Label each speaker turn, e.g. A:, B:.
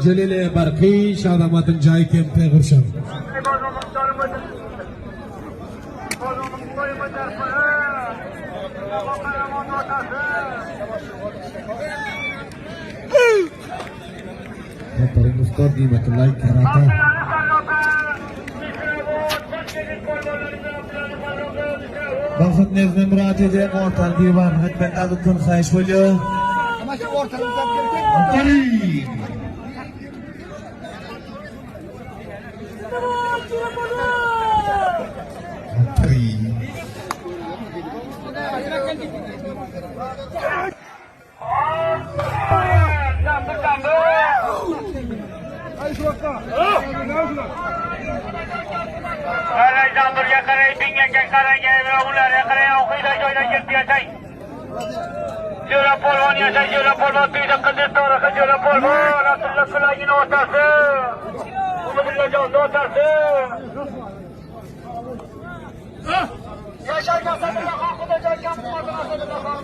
A: Celile Barqi Şadamat'ın Cahit Kempe Kurşan. Muhtarim Ustad Nimetullahi Kerata. Maqsad nezme murat ede ortal divan hikmet adıkın sayış oluyor.
B: Ama şu ortalıkta bir
C: Jamburga qaray, binga qaray, ularga qaray, o'qiyda joydan kelib yashay. Jo'ra polvon yashay, jo'ra polvon tuyda qiziq tarihi jo'ra polvon, Abdulla Qulagin otasi. Umullajon otasi. Yashaygan Sadirxon Xudojon kam qoldi Sadirxon.